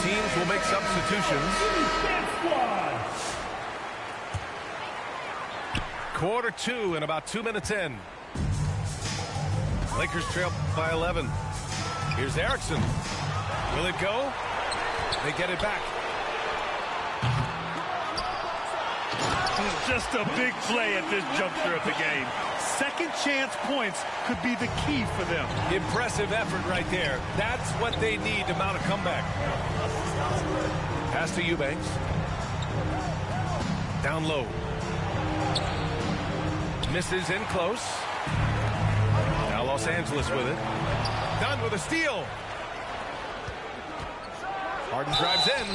teams will make substitutions. Quarter 2 and about 2 minutes in. Lakers trail by 11. Here's Erickson. Will it go? They get it back. Just a big play at this juncture of the game. Second chance points could be the key for them. Impressive effort right there. That's what they need to mount a comeback. Pass to Eubanks. Down low. Misses in close. Now Los Angeles with it. Done with a steal. Harden drives in.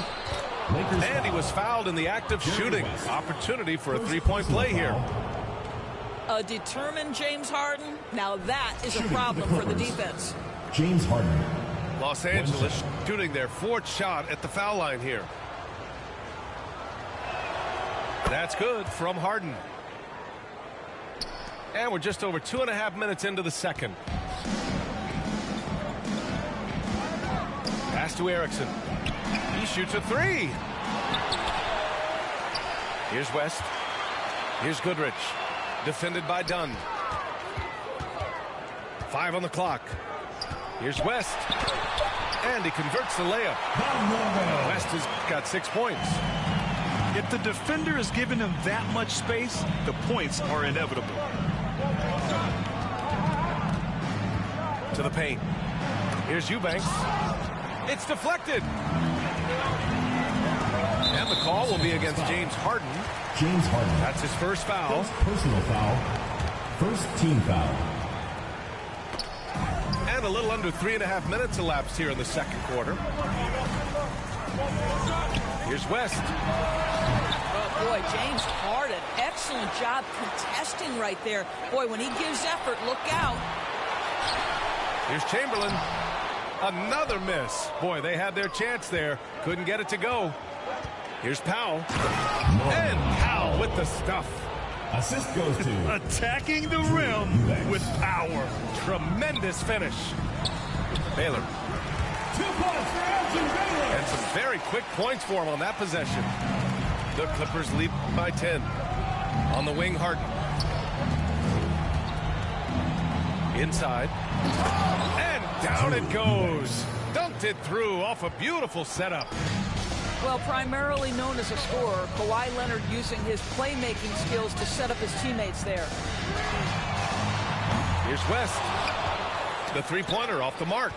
And he was fouled in the act of shooting. Opportunity for a three-point play here. A determined James Harden. Now that is a problem for the defense. James Harden. Los Angeles shooting their 4th shot at the foul line here. That's good from Harden. And we're just over 2.5 minutes into the second. Pass to Erickson. He shoots a 3. Here's West. Here's Goodrich. Defended by Dunn. 5 on the clock. Here's West. And he converts the layup. West has got 6 points. If the defender is giving him that much space, the points are inevitable. To the paint. Here's Eubanks. It's deflected. And the call will be against James Harden. James Harden. That's his first foul. First personal foul. First team foul. And a little under 3.5 minutes elapsed here in the second quarter. Here's West. Oh, boy, James Harden. Excellent job contesting right there. Boy, when he gives effort, look out. Here's Chamberlain. Another miss. Boy, they had their chance there. Couldn't get it to go. Here's Powell. And Powell with the stuff. Assist goes to attacking the rim with power. Tremendous finish. Baylor. 2 points for Elgin Baylor. And some very quick points for him on that possession. The Clippers lead by 10. On the wing, Harden. Inside. And down it goes. Dunked it through off a beautiful setup. Well, primarily known as a scorer, Kawhi Leonard using his playmaking skills to set up his teammates there. Here's West. The three-pointer off the mark.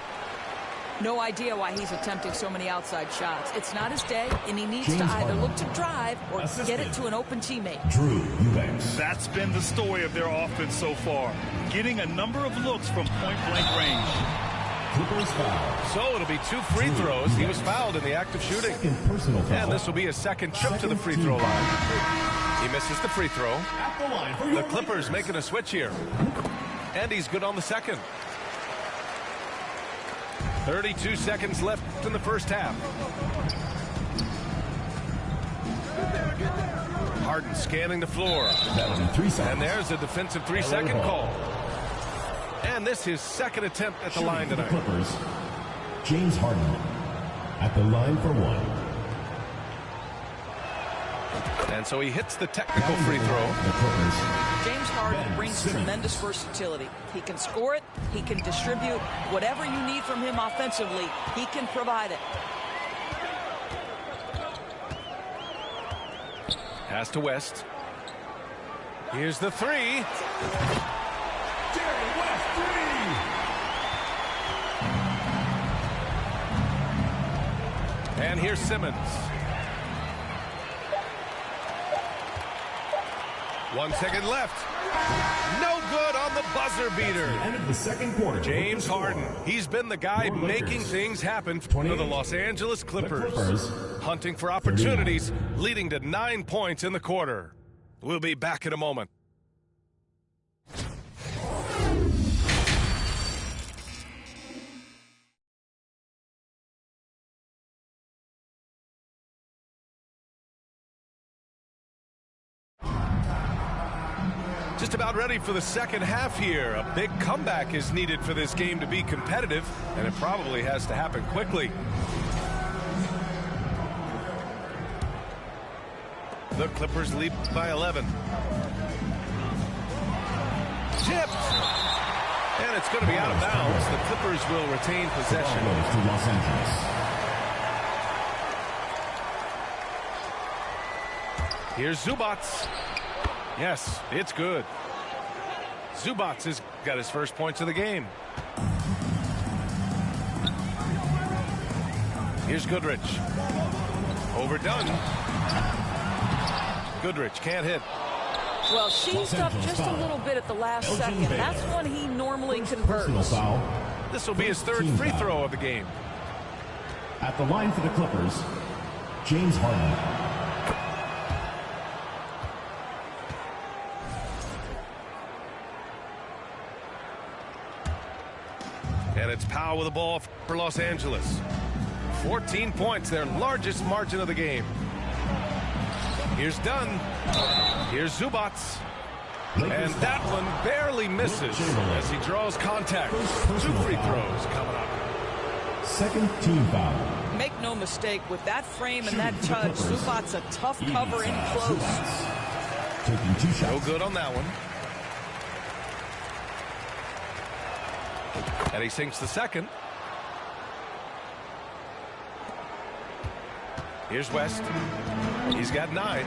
No idea why he's attempting so many outside shots. It's not his day, and he needs to either look to drive or get it to an open teammate. Drew Eubanks. That's been the story of their offense so far. Getting a number of looks from point-blank range. Clippers foul. So it'll be 2 free throws. He was fouled in the act of shooting. Second personal foul. And this will be his second trip to the free throw line. He misses the free throw. At the line for The your Clippers Lakers. making a switch here. And he's good on the second. 32 seconds left in the first half. Harden scanning the floor. That'll be 3 seconds. And there's a defensive 3-second call. And this is second attempt at the line For the tonight. Clippers, James Harden at the line for 1. And so he hits the technical free throw. The Clippers. James Harden Ben brings Simmons. tremendous versatility. He can score it, he can distribute. Whatever you need from him offensively, he can provide it. Pass to West. Here's the 3. Jerry West 3. And here's Simmons. 1 second left. No good on the buzzer beater. End of the second quarter. James Harden. He's been the guy Your Lakers. making things happen for the Los Angeles Clippers. Clippers. Hunting for opportunities, leading to 9 points in the quarter. We'll be back in a moment. Just about ready for the second half here. A big comeback is needed for this game to be competitive, and it probably has to happen quickly. The Clippers lead by 11. Tipped. And it's going to be out of bounds. The Clippers will retain possession. To Los Angeles. Here's Zubats. Yes, it's good. Zubats has got his first points of the game. Here's Goodrich. Overdone. Goodrich can't hit. Well, seized up just a little bit at the last second. That's when he normally converts. Foul. This will be his third free throw of the game. At the line for the Clippers, James Harden. And it's Powell with the ball for Los Angeles. 14 points, their largest margin of the game. Here's Dunn. Here's Zubats. And that one barely misses as he draws contact. 2 free throws coming up. Second team foul. Make no mistake, with that frame and that touch, Zubats a tough cover in close. Taking 2 shots. No good on that one. And he sinks the second. Here's West. He's got 9.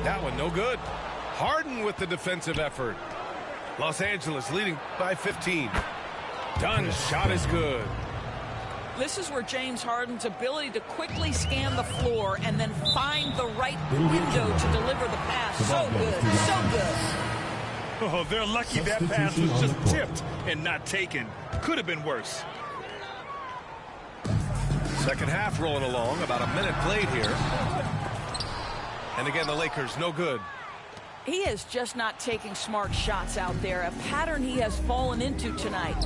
That one no good. Harden with the defensive effort. Los Angeles leading by 15. Dunn's shot is good. This is where James Harden's ability to quickly scan the floor and then find the right window to deliver the pass. So good, so good. Oh, they're lucky that pass was just tipped and not taken. Could have been worse. Second half rolling along. About a minute played here. And again, the Lakers no good. He is just not taking smart shots out there, a pattern he has fallen into tonight.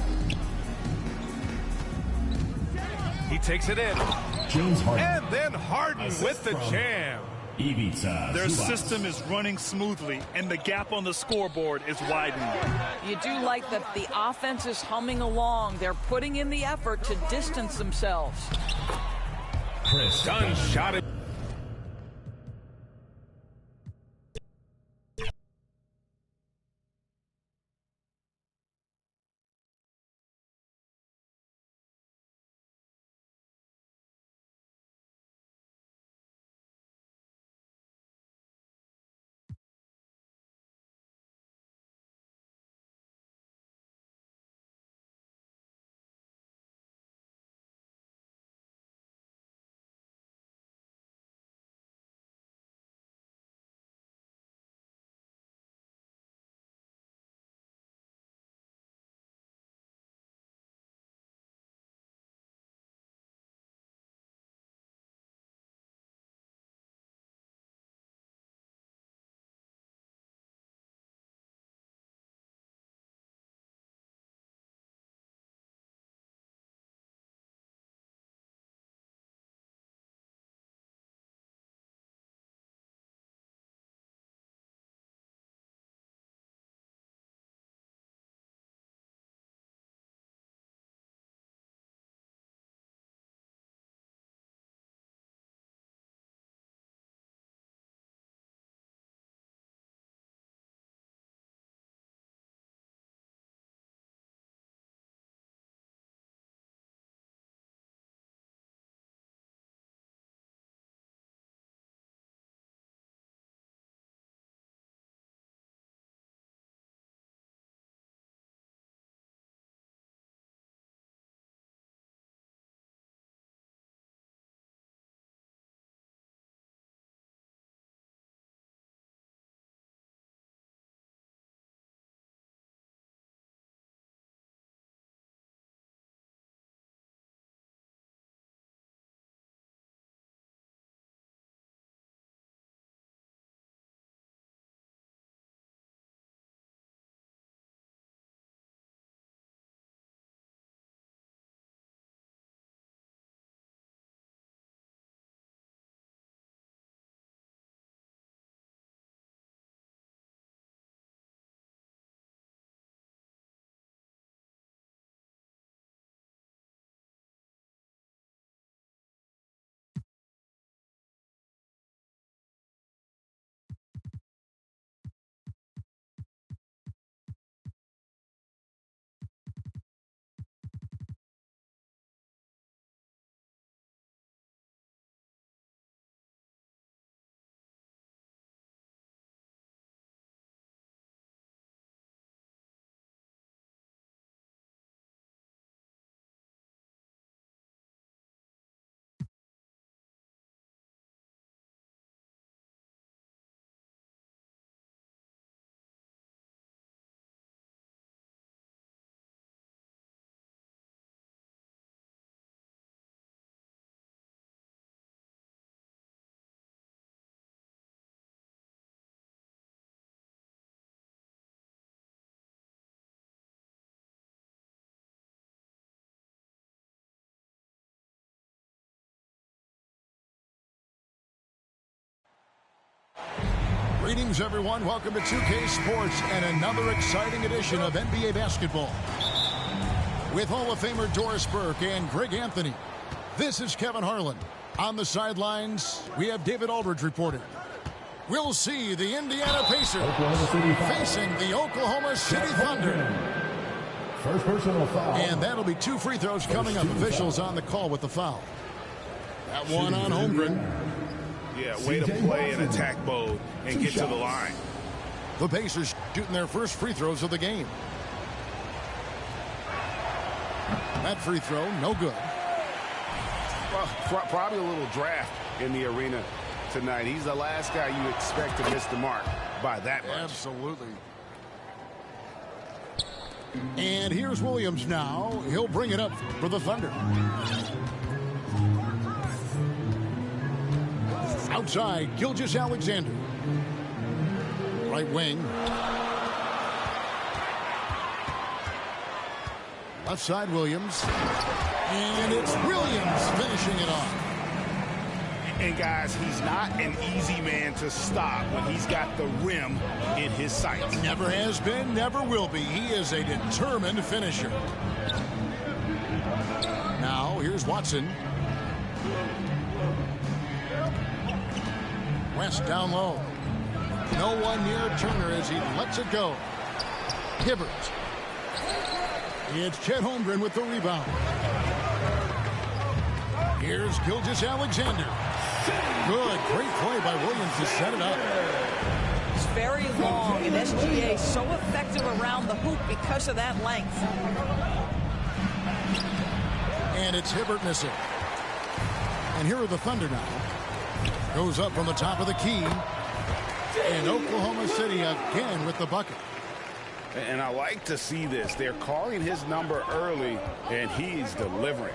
He takes it in. James Harden. And then Harden with the jam. Ivica Their Zubats. system is running smoothly, and the gap on the scoreboard is widening. You do like that the offense is humming along. They're putting in the effort to distance themselves. Chris Dunn shot it. Greetings, everyone. Welcome to 2K Sports and another exciting edition of NBA basketball. With Hall of Famer Doris Burke and Greg Anthony, this is Kevin Harlan. On the sidelines, we have David Aldridge reporting. We'll see the Indiana Pacers facing the Oklahoma City Thunder. First personal foul. And that'll be 2 free throws coming up. Officials on the call with the foul. That one on Holmgren. Yeah, way to play in attack mode and get to the line. The Pacers shooting their first free throws of the game. That free throw, no good. Well, probably a little draft in the arena tonight. He's the last guy you expect to miss the mark by that much. Absolutely. And here's Williams now. He'll bring it up for the Thunder. Outside, Gilgeous-Alexander. Right wing. Left side, Williams. And it's Williams finishing it off. And guys, he's not an easy man to stop when he's got the rim in his sights. Never has been, never will be. He is a determined finisher. Now, here's Watson. West down low. No one near Turner as he lets it go. Hibbert. It's Chet Holmgren with the rebound. Here's Gilgeous-Alexander. Good, great play by Williams to set it up. It's very long, and SGA so effective around the hoop because of that length. And it's Hibbert missing. And here are the Thunder now. Goes up from the top of the key. And Oklahoma City again with the bucket. And I like to see this. They're calling his number early, and he's delivering.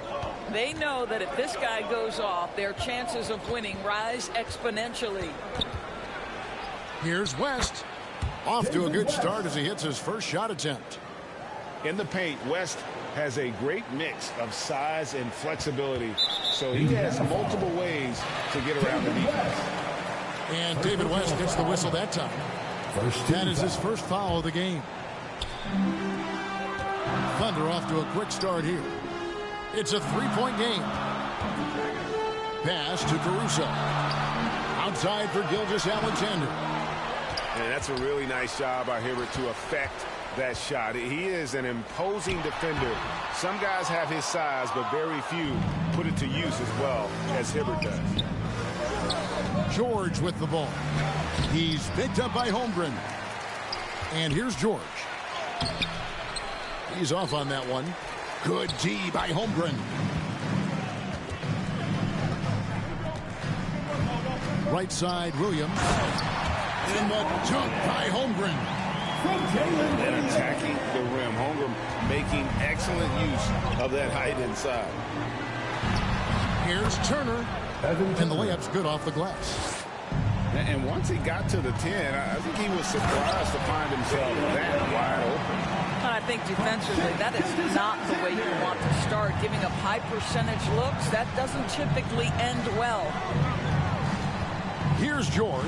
They know that if this guy goes off, their chances of winning rise exponentially. Here's West. Off to a good start as he hits his first shot attempt. In the paint, West has a great mix of size and flexibility, so he has multiple ways to get around the defense. And David West gets the whistle that time. That is his first foul of the game. Thunder off to a quick start here. It's a 3-point game. Pass to Caruso. Outside for Gilgeous-Alexander. And that's a really nice job by Hibbert to affect that shot. He is an imposing defender. Some guys have his size, but very few put it to use as well as Hibbert does. George with the ball. He's picked up by Holmgren. And here's George. He's off on that one. Good D by Holmgren. Right side, Williams. And the jump by Holmgren. And attacking the rim. Holmgren making excellent use of that height inside. Here's Turner. And the layup's good off the glass. And once he got to the 10, I think he was surprised to find himself that wide open. I think defensively, that is not the way you want to start. Giving up high percentage looks, that doesn't typically end well. Here's George.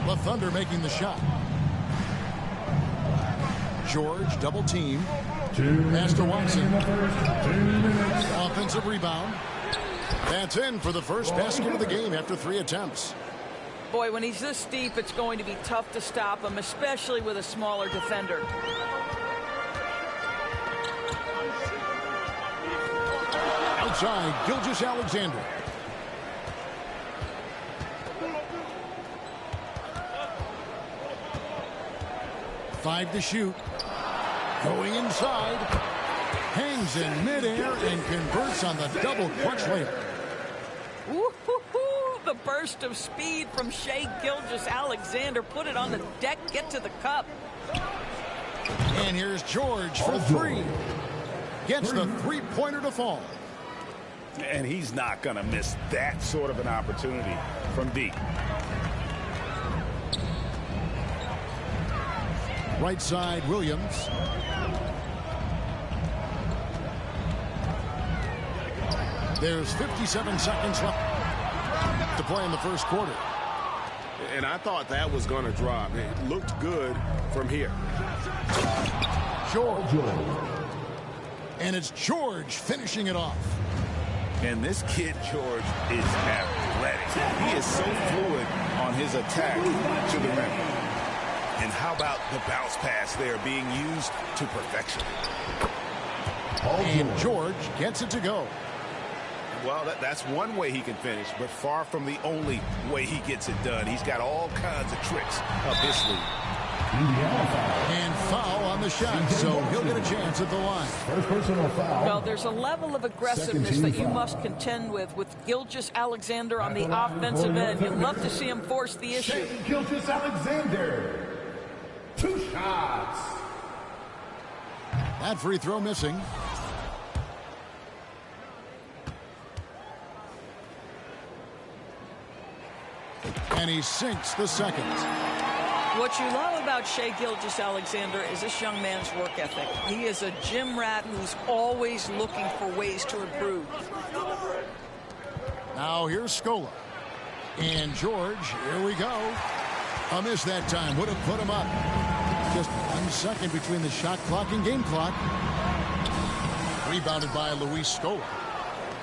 The Thunder making the shot. George, double team. Pass to Watson. Offensive rebound. That's in for the first basket of the game after 3 attempts. Boy, when he's this deep, it's going to be tough to stop him, especially with a smaller defender. Outside, Gilgeous-Alexander. Five to shoot. Going inside. Hangs in midair and converts on the double clutch layup. Woo-hoo-hoo, the burst of speed from Shai Gilgeous-Alexander. Put it on the deck, get to the cup. And here's George for 3. Gets the three-pointer to fall. And he's not going to miss that sort of an opportunity from deep. Right side, Williams. There's 57 seconds left to play in the first quarter. And I thought that was going to drop. It looked good from here. George. And it's George finishing it off. And this kid, George, is athletic. He is so fluid on his attack to the rim. And how about the bounce pass there being used to perfection? And George gets it to go. Well, that's one way he can finish, but far from the only way he gets it done. He's got all kinds of tricks up his sleeve. And foul on the shot, so he'll get a chance at the line. First personal foul. Well, there's a level of aggressiveness that you must contend with Gilgeous-Alexander on the offensive end. You'd love to see him force the issue. Gilgeous-Alexander. 2 shots. That free throw missing. And he sinks the second. What you love about Shai Gilgeous-Alexander is this young man's work ethic. He is a gym rat who's always looking for ways to improve. Now here's Scola. And George, here we go. A miss that time. Would have put him up. Just 1 second between the shot clock and game clock. Rebounded by Luis Scola.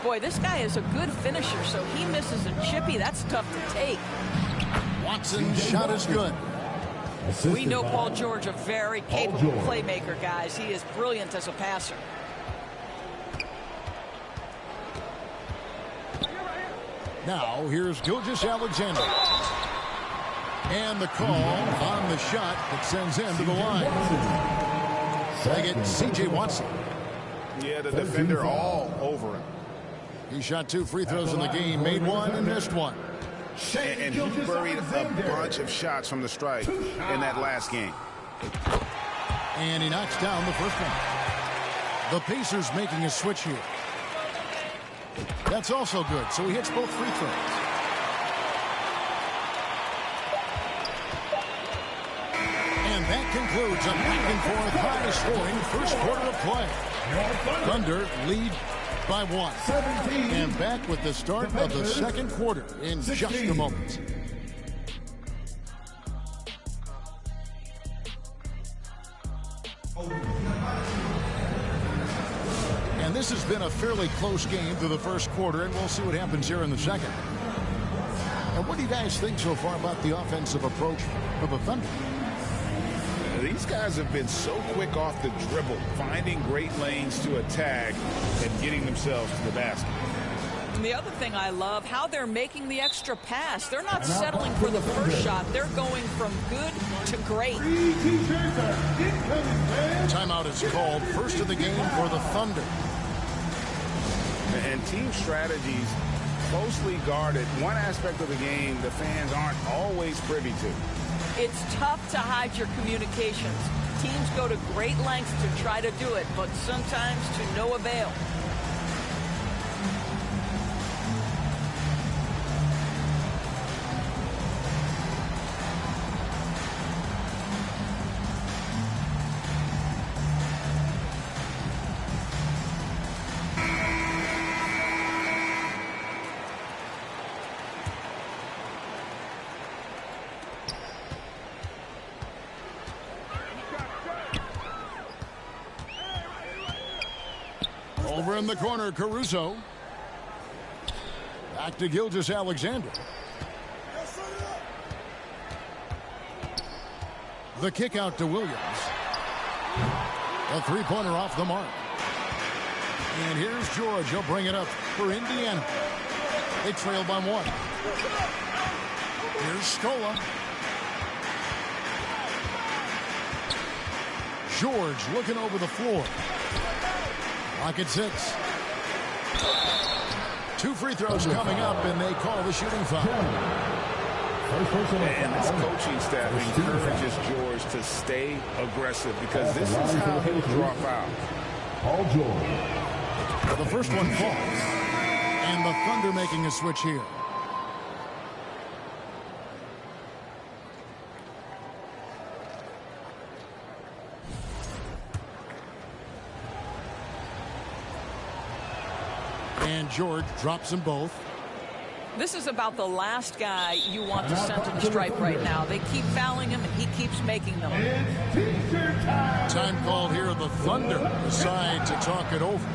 Boy, this guy is a good finisher, so he misses a chippy. That's tough to take. Watson's shot is good. We know Paul George, a very capable playmaker, guys. He is brilliant as a passer. Now, here's Gilgeous-Alexander. And the call on the shot that sends him to the line. They get C.J. Watson. Yeah, the defender all over him. He shot 2 free throws in the game, made 1 and missed 1. And he buried a bunch of shots from the stripe in that last game. And he knocks down the first one. The Pacers making a switch here. That's also good, so he hits both free throws. And that concludes a back-and-forth high-scoring first quarter of play. Thunder lead by 1. And back with the start of the second quarter in just a moment. And this has been a fairly close game through the first quarter, and we'll see what happens here in the second. And what do you guys think so far about the offensive approach of the Thunder? These guys have been so quick off the dribble, finding great lanes to attack and getting themselves to the basket. And the other thing I love, how they're making the extra pass. They're not settling for the first shot. They're going from good to great. Timeout is called, first of the game for the Thunder. And team strategies closely guarded. One aspect of the game the fans aren't always privy to. It's tough to hide your communications. Teams go to great lengths to try to do it, but sometimes to no avail. Over in the corner, Caruso. Back to Gilgeous-Alexander. The kick out to Williams. A three-pointer off the mark. And here's George. He'll bring it up for Indiana. They trail by 1. Here's Scola. George looking over the floor. Clock at 6. 2 free throws coming up, and they call the shooting foul. And this coaching staff encourages George to stay aggressive because this is how he'll draw foul. Paul George. The first one falls. And the Thunder making a switch here. And George drops them both. This is about the last guy you want to send to the stripe right now. They keep fouling him, and he keeps making them. Time called here. The Thunder decide to talk it over.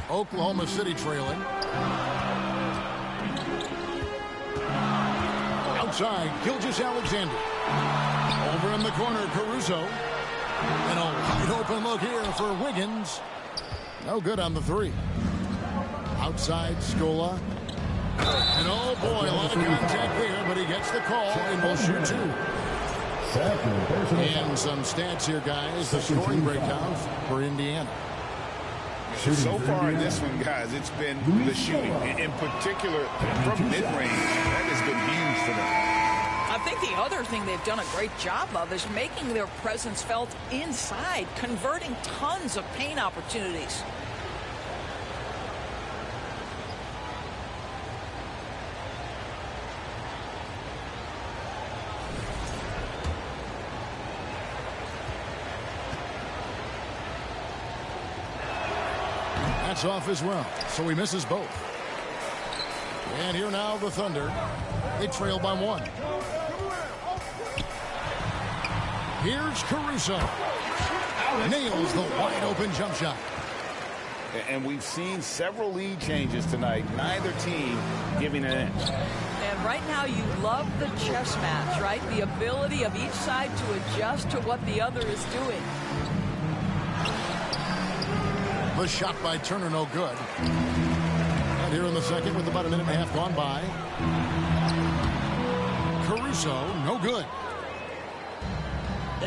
Oklahoma City trailing. Outside, Gilgeous-Alexander. Over in the corner, Caruso. And a wide open look here for Wiggins. No good on the three. Outside, Scola. And oh boy, a lot of contact there, but he gets the call and will shoot two. And some stats here, guys. The scoring breakdown for Indiana. So far in this one, guys, it's been the shooting, in particular from mid-range. That has been huge for them. I think the other thing they've done a great job of is making their presence felt inside, converting tons of paint opportunities. That's off as well, so he misses both. And here now the Thunder. They trail by one. Here's Caruso. Nails the wide open jump shot. And we've seen several lead changes tonight. Neither team giving an inch. And right now you love the chess match, right? The ability of each side to adjust to what the other is doing. The shot by Turner, no good. And here in the second with about a minute and a half gone by. Caruso, no good.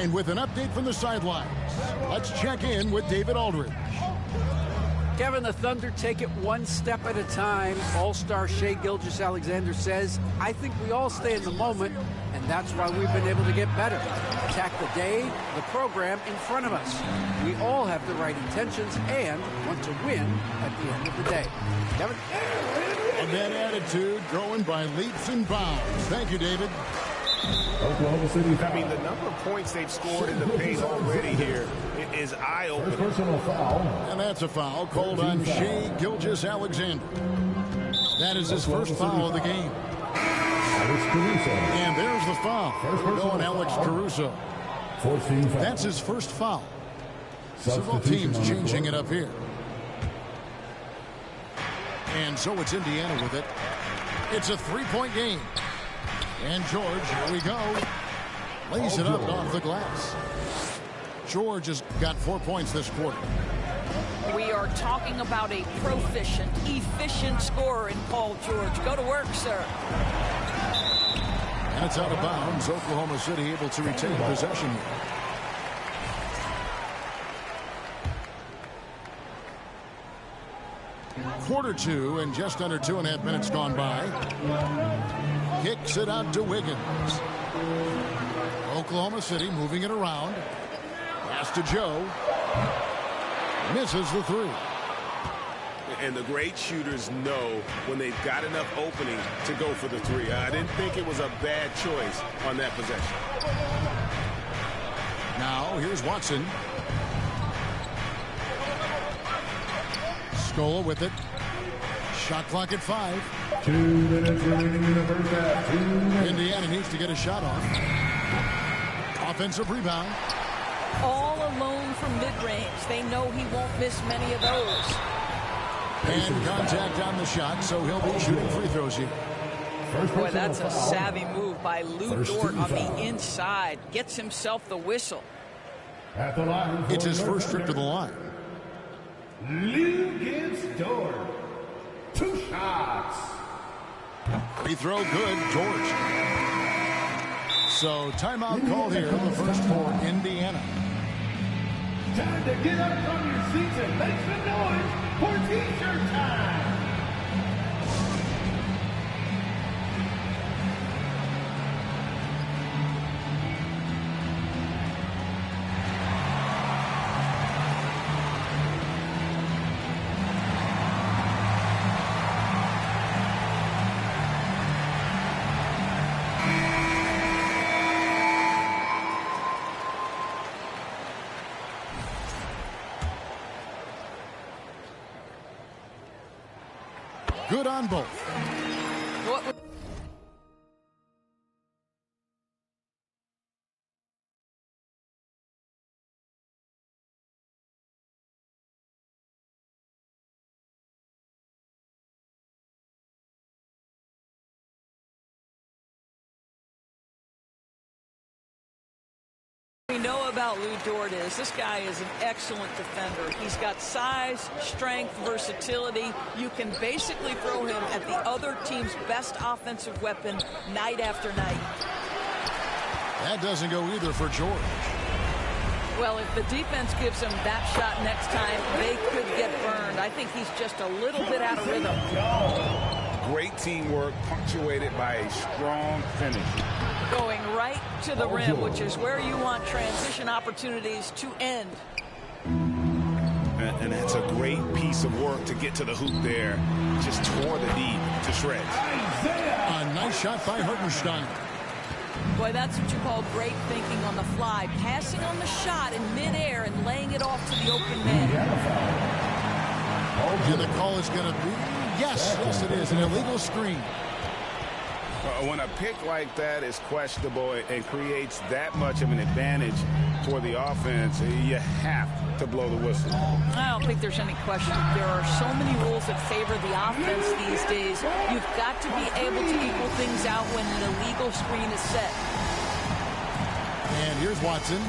And with an update from the sidelines, let's check in with David Aldridge. Kevin, the Thunder take it one step at a time. All-star Shai Gilgeous-Alexander says, I think we all stay in the moment, and that's why we've been able to get better. Attack the day, the program in front of us. We all have the right intentions and want to win at the end of the day. Kevin? And that attitude growing by leaps and bounds. Thank you, David. Oklahoma City foul. I mean, the number of points they've scored in the paint already here is eye-opening. Personal foul. And that's a foul called on Shai Gilgeous-Alexander. That is his first foul of the game. Alex Caruso. And there's the foul. Going Alex Caruso. That's his first foul. Several teams changing it up here. And so it's Indiana with it. It's a three-point game. And George, here we go. Lays it up off the glass. George has got 4 points this quarter. We are talking about a proficient, efficient scorer in Paul George. Go to work, sir. And it's out of bounds. Oklahoma City able to retain possession here. Quarter two and just under 2.5 minutes gone by. Kicks it out to Wiggins. Oklahoma City moving it around. Pass to Joe. Misses the three. And the great shooters know when they've got enough opening to go for the three. I didn't think it was a bad choice on that possession. Now here's Watson. Scola with it. Shot clock at 5. 2 minutes remaining in the first half. Indiana needs to get a shot off. Offensive rebound. All alone from mid-range. They know he won't miss many of those. And contact on the shot, so he'll be shooting free throws here. Boy, that's a savvy move by Lou Dort on the inside. Gets himself the whistle. At the line, It's his first trip to the line. Lou gives Dort 2 shots. Free throw good, George. So timeout call here, the first for Indiana. Time to get up from your seats and make some noise for T-shirt time. Good on both. What we know about Lou Dort is this guy is an excellent defender. He's got size, strength, versatility. You can basically throw him at the other team's best offensive weapon night after night. That doesn't go either for George. Well, if the defense gives him that shot next time, they could get burned. I think he's just a little bit out of rhythm. Great teamwork punctuated by a strong finish. Going right to the rim, which is where you want transition opportunities to end. And that's a great piece of work to get to the hoop there. Just tore the D to shreds. A nice shot by Hartenstein. Boy, that's what you call great thinking on the fly. Passing on the shot in midair and laying it off to the open man. And the call is going to be, yes, it is, an illegal screen. When a pick like that is questionable and creates that much of an advantage for the offense, you have to blow the whistle. I don't think there's any question. There are so many rules that favor the offense these days. You've got to be able to equal things out when an illegal screen is set. And here's Watson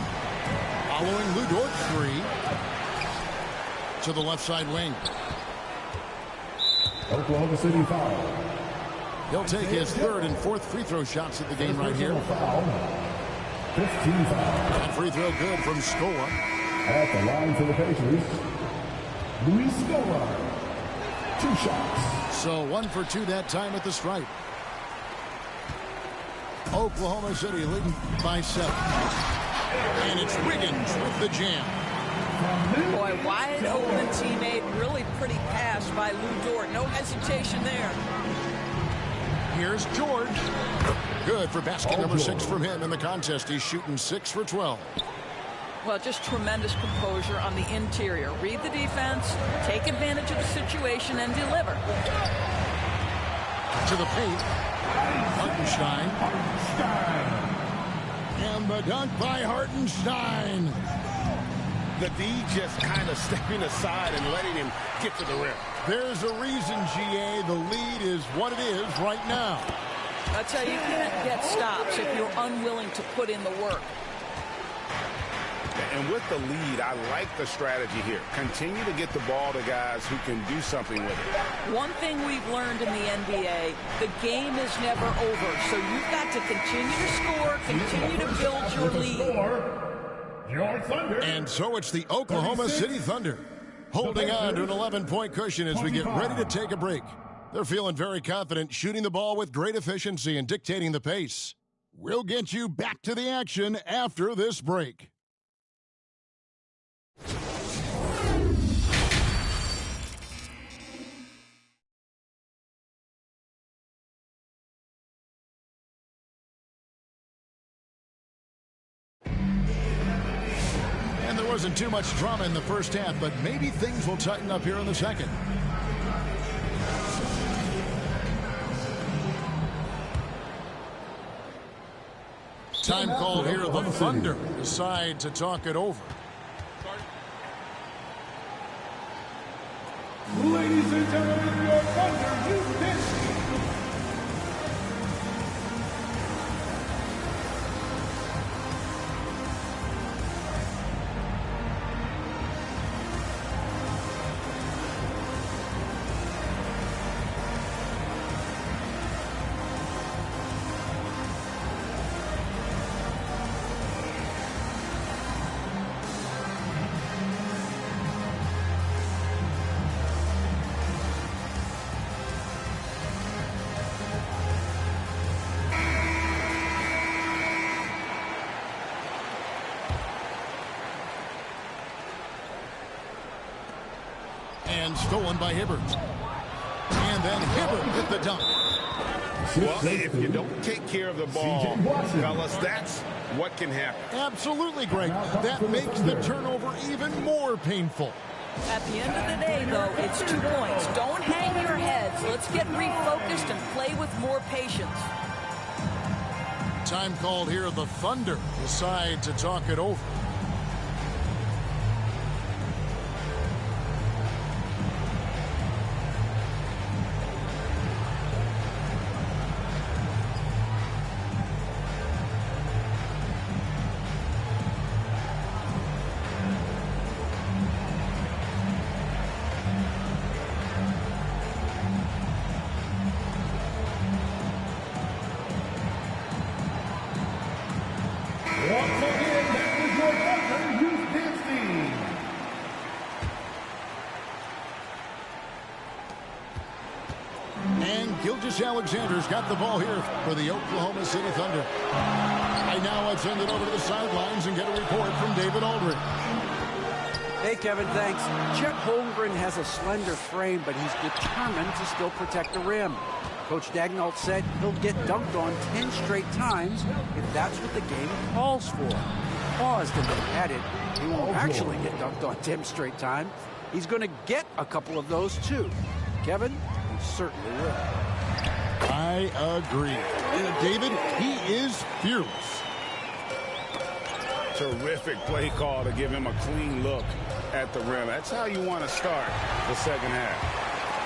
following Lou Dort three to the left side wing. Oklahoma City foul. He'll take his third and fourth free throw shots at the game right here. 15 foul. That free throw good from Scola. At the line for the Pacers, Luis Scola. 2 shots. So 1 for 2 that time at the stripe. Oklahoma City leading by 7. And it's Wiggins with the jam. Boy, wide open teammate, really pretty pass by Lou Dort. No hesitation there. Here's George. Good for basket number 6 from him in the contest. He's shooting 6 for 12. Well, just tremendous composure on the interior. Read the defense, take advantage of the situation, and deliver. To the paint. Hartenstein. And the dunk by Hartenstein. The D just kind of stepping aside and letting him get to the rim. There's a reason, GA, the lead is what it is right now. I tell you, you can't get stops if you're unwilling to put in the work. And with the lead, I like the strategy here. Continue to get the ball to guys who can do something with it. One thing we've learned in the NBA, the game is never over. So you've got to continue to score, continue to build your lead. Your Thunder. And so it's the Oklahoma City Thunder holding on to an 11-point cushion as we get ready to take a break. They're feeling very confident, shooting the ball with great efficiency and dictating the pace. We'll get you back to the action after this break. And there wasn't too much drama in the first half, but maybe things will tighten up here in the second. Time call here. The Thunder decide to talk it over. Ladies and gentlemen, your Thunder, you this. And stolen by Hibbert. And then Hibbert with the dunk. Well, if you don't take care of the ball, fellas, that's what can happen. Absolutely, Greg. That makes the turnover even more painful. At the end of the day, though, it's 2 points. Don't hang your heads. Let's get refocused and play with more patience. Time called here. The Thunder decide to talk it over. Alexander's got the ball here for the Oklahoma City Thunder. Right now, I'd send it over to the sidelines and get a report from David Aldridge. Hey, Kevin, thanks. Chet Holmgren has a slender frame, but he's determined to still protect the rim. Coach Daigneault said he'll get dunked on 10 straight times if that's what the game calls for. Paused and then added, he won't actually get dunked on 10 straight times. He's going to get a couple of those, too. Kevin, he certainly will. I agree. David, he is fearless. Terrific play call to give him a clean look at the rim. That's how you want to start the second half.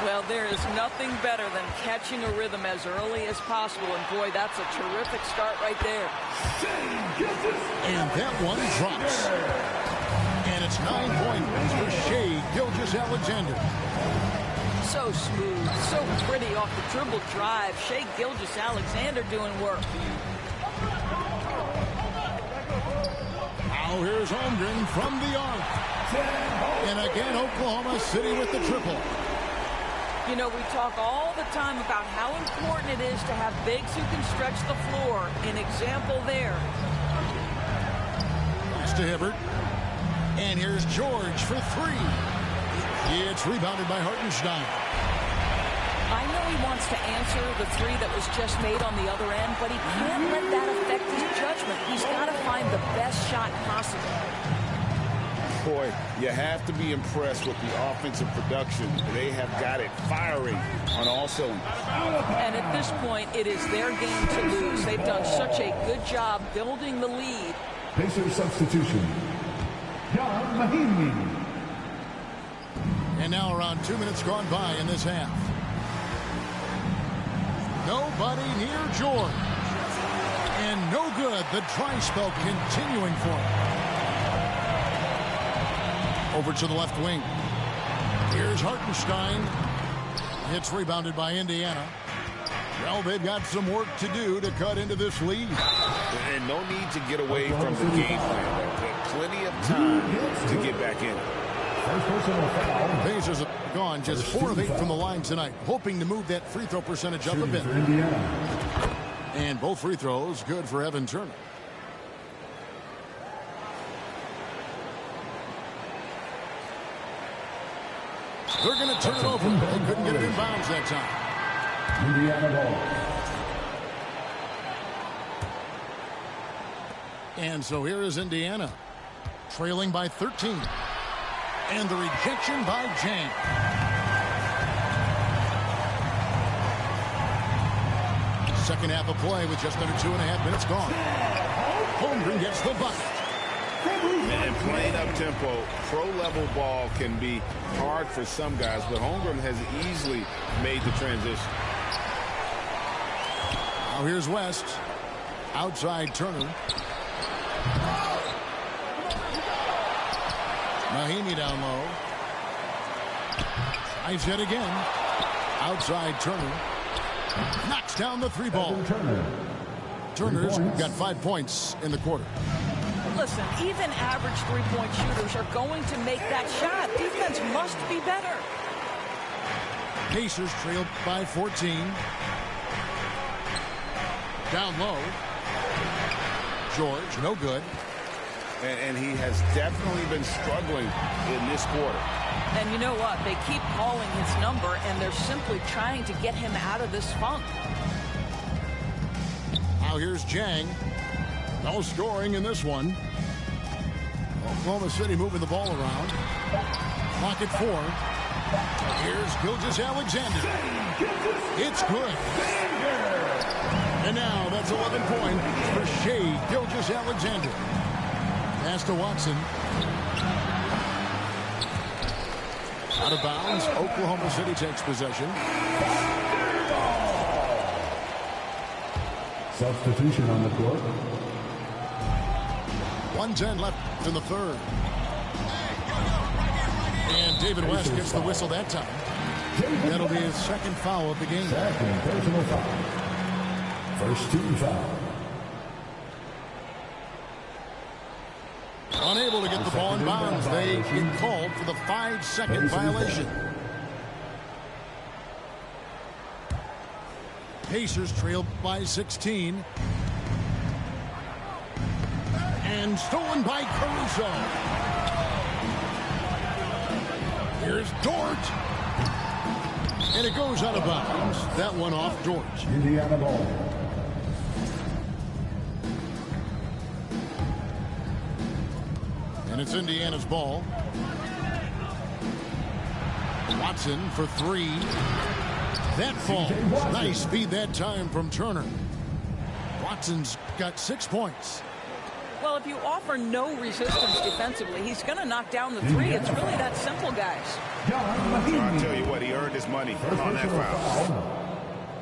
Well, there is nothing better than catching a rhythm as early as possible. And, boy, that's a terrific start right there. And that one drops. And it's 9 points for Shai Gilgeous-Alexander. So smooth, so pretty off the dribble drive. Shai Gilgeous-Alexander doing work. Now here's Holmgren from the arc. And again, Oklahoma City with the triple. You know, we talk all the time about how important it is to have bigs who can stretch the floor. An example there. Pass to Hibbert. And here's George for three. It's rebounded by Hartenstein. I know he wants to answer the three that was just made on the other end, but he can't let that affect his judgment. He's got to find the best shot possible. Boy, you have to be impressed with the offensive production. They have got it firing on all cylinders. And at this point, it is their game to lose. They've done such a good job building the lead. Pacer substitution. John Mahinmi. And now around 2 minutes gone by in this half. Nobody near George. And no good. The dry spell continuing for him. Over to the left wing. Here's Hartenstein. It's rebounded by Indiana. Well, they've got some work to do to cut into this lead. And no need to get away from the game plan. There's plenty of time to get back in. Pacers have gone just 4 of 8 from the line tonight, hoping to move that free throw percentage up a bit. And both free throws good for Evan Turner. They're going to turn it over. They couldn't get it in bounds that time. Indiana ball. And so here is Indiana, trailing by 13. And the rejection by Jang. Second half of play with just under 2.5 minutes gone. Holmgren gets the bucket. And playing up-tempo, pro-level ball can be hard for some guys, but Holmgren has easily made the transition. Now here's West. Outside Turner. Mahinmi down low. Tries yet again. Outside Turner. Knocks down the three ball. Turner's got 5 points in the quarter. Listen, even average three-point shooters are going to make that shot. Defense must be better. Pacers trailed by 14. Down low. George, no good. And he has definitely been struggling in this quarter. And you know what? They keep calling his number, and they're simply trying to get him out of this funk. Now here's Jang. No scoring in this one. Oklahoma City moving the ball around. Clock at 4. Here's Gilgeous-Alexander. It's good. And now that's 11 points for Shai Gilgeous-Alexander. Pass to Watson. Out of bounds. Oklahoma City takes possession. Substitution on the court. 1:10 left in the third. And David West gets the whistle that time. That'll be his second foul of the game. Second personal foul. First team foul. Unable to get the ball in bounds. They get called for the 5-second violation. Pacers trail by 16. And stolen by Caruso. Here's Dort. And it goes out of bounds. That one off Dort. Indiana ball. And it's Indiana's ball. Watson for 3. That falls. Nice speed that time from Turner. Watson's got 6 points. Well, if you offer no resistance defensively, he's going to knock down the 3. It's really that simple, guys. I'll tell you what, he earned his money on that foul.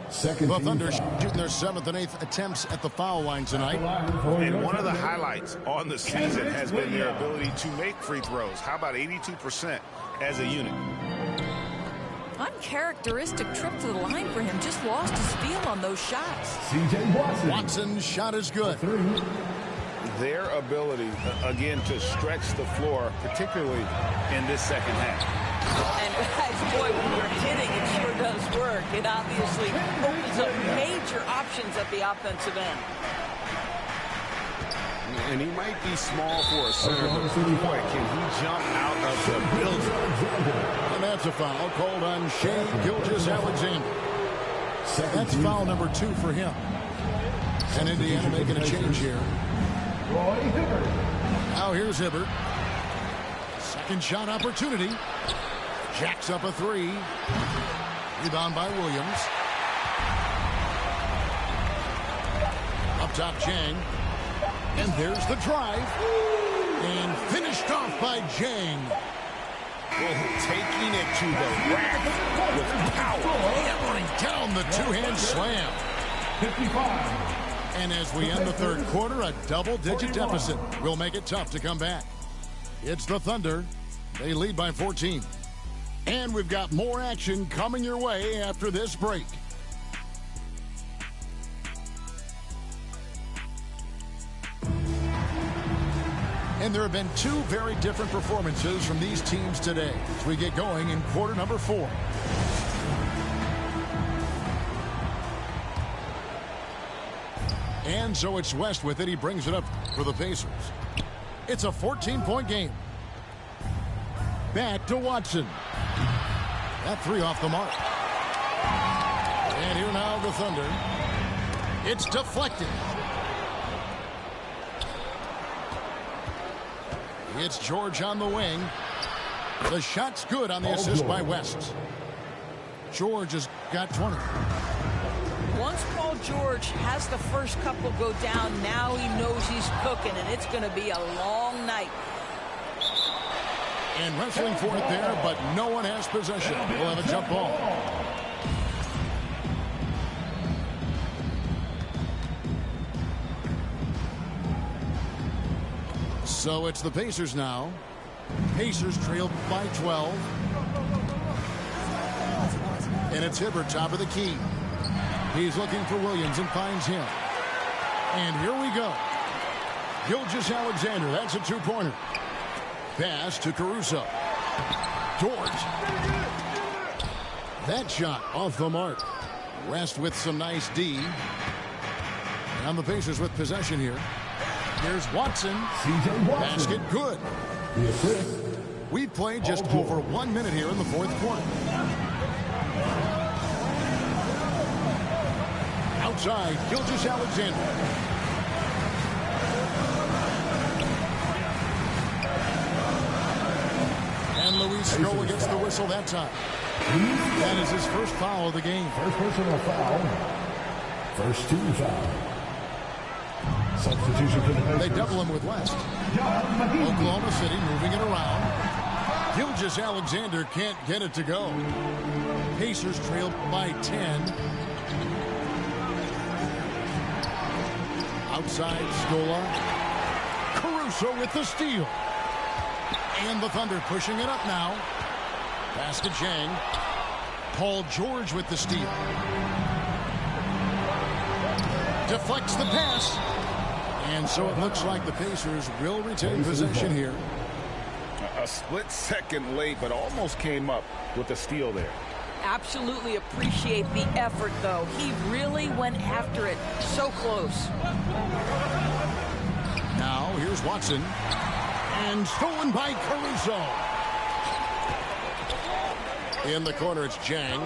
The Thunder shooting their 7th and 8th attempts at the foul line tonight. And one of the highlights on the season has been their ability to make free throws. How about 82% as a unit? Uncharacteristic trip to the line for him. Just lost his feel on those shots. C.J. Watson. Watson's shot is good. Their ability, again, to stretch the floor, particularly in this second half. And guys, boy, when you're hitting, it sure does work. It obviously opens up major options at the offensive end. And he might be small for a center, but boy, can he jump out of the building. And that's a foul called on Shai Gilgeous-Alexander. That's foul number 2 for him. And Indiana making a change here. Now here's Hibbert. Second shot opportunity. Jacks up a 3. Rebound by Williams. Up top, Jang. And there's the drive. And finished off by Jang. Taking it to the rack with power. Hammering down the two-hand slam. 55. And as we end the third quarter, a double-digit deficit will make it tough to come back. It's the Thunder. They lead by 14. And we've got more action coming your way after this break. And there have been 2 very different performances from these teams today as we get going in quarter number 4. And so it's West with it. He brings it up for the Pacers. It's a 14-point game. Back to Watson. That 3 off the mark. And here now the Thunder. It's deflected. It's George on the wing. The shot's good on the assist by West. George has got 20. Once Paul George has the first couple go down, now he knows he's cooking, and it's going to be a long night. And wrestling for it there, but no one has possession. We'll have a jump ball. So it's the Pacers now. Pacers trail by 12. And it's Hibbert, top of the key. He's looking for Williams and finds him. And here we go. Gilgeous-Alexander, that's a 2-pointer. Pass to Caruso. Dort. That shot off the mark. West with some nice D. And the Pacers with possession here. Here's Watson. C.J. Watson. Basket good. The assist. We've played just over 1 minute here in the fourth quarter. Outside, Gilgeous-Alexander. And Luis Scola gets the whistle that time. That is his first foul of the game. First personal foul. First team foul. Substitution for the Pacers. They double him with West. Oklahoma City moving it around. Gilgeous-Alexander can't get it to go. Pacers trail by 10. Outside, Scola. Caruso with the steal. And the Thunder pushing it up now. Pass to Jang. Paul George with the steal. Deflects the pass. And so it looks like the Pacers will retain possession here. A split second late, but almost came up with the steal there. Absolutely appreciate the effort, though. He really went after it. So close. Now, here's Watson. And stolen by Caruso. In the corner, it's Jang.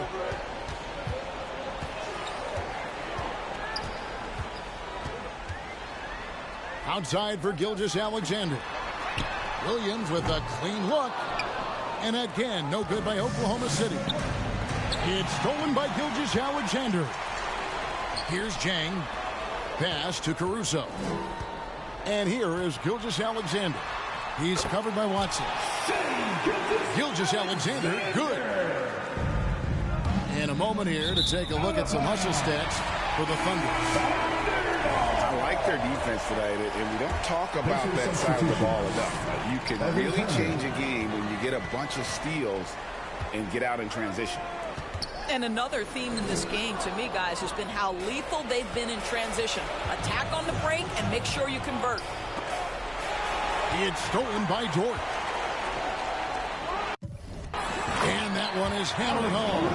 Outside for Gilgeous-Alexander. Williams with a clean look. And again, no good by Oklahoma City. It's stolen by Gilgeous-Alexander. Here's Jang. Pass to Caruso. And here is Gilgeous-Alexander. He's covered by Watson. Gilgeous-Alexander, good. And a moment here to take a look at some hustle stats for the Thunder. I like their defense tonight, and we don't talk about that side of the ball enough. You can really change a game when you get a bunch of steals and get out in transition. And another theme in this game, to me, guys, has been how lethal they've been in transition. Attack on the break and make sure you convert. It's stolen by Dort. And that one is hammered home.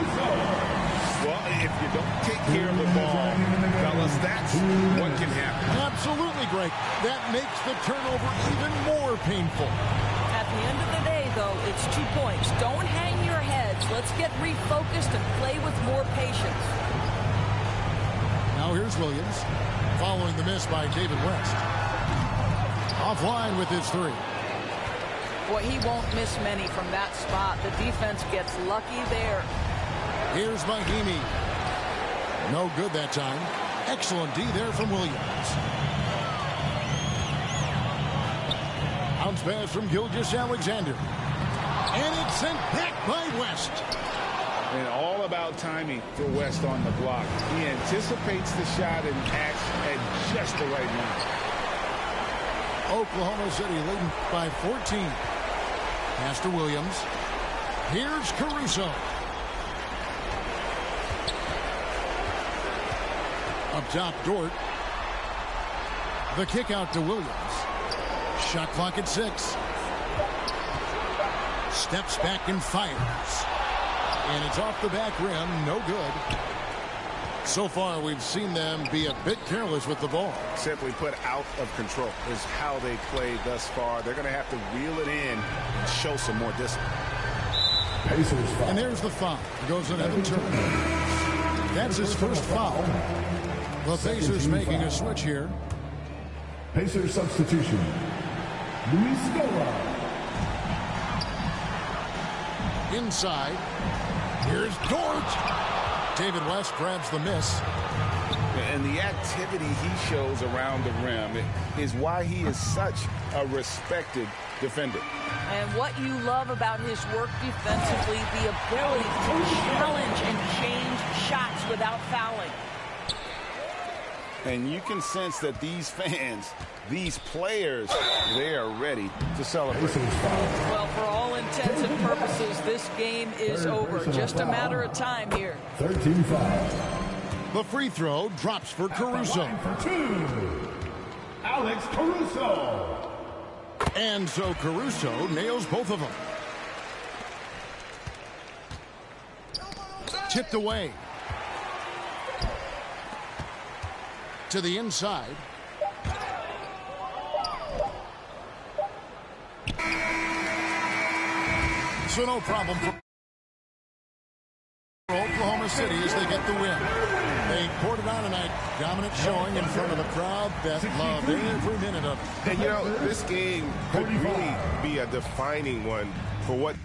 Well, if you don't take care of the ball, fellas, that's what can happen. Absolutely, Greg. That makes the turnover even more painful. At the end of the day, though, it's 2 points. Don't hang your heads. Let's get refocused and play with more patience. Now here's Williams, following the miss by David West. Offline with his three. Boy, he won't miss many from that spot. The defense gets lucky there. Here's Mahimi. No good that time. Excellent D there from Williams. Bounce pass from Gilgeous-Alexander. And it's sent back by West. And all about timing for West on the block. He anticipates the shot and acts at just the right moment. Oklahoma City leading by 14. Pass to Williams. Here's Caruso. Up top, Dort. The kick out to Williams. Shot clock at 6. Steps back and fires. And it's off the back rim. No good. So far, we've seen them be a bit careless with the ball. Simply put, out of control is how they played thus far. They're going to have to reel it in and show some more discipline. And there's the foul. It goes on Evan Turner. That's his first foul. The Pacers making a switch here. Pacers substitution. Luis Scola. Inside. Here's Dort. David West grabs the miss. And the activity he shows around the rim is why he is such a respected defender. And what you love about his work defensively, the ability to challenge and change shots without fouling. And you can sense that these fans, these players, they are ready to celebrate. Well, for all intents and purposes, this game is over. Just a matter of time here. 13-5. The free throw drops for Caruso. For 2. Alex Caruso. And so Caruso nails both of them. Tipped away. To the inside. So no problem for Oklahoma City as they get the win. They poured it on tonight. Dominant showing in front of a crowd that loved every minute of it. And, you know, this game could really be a defining one for what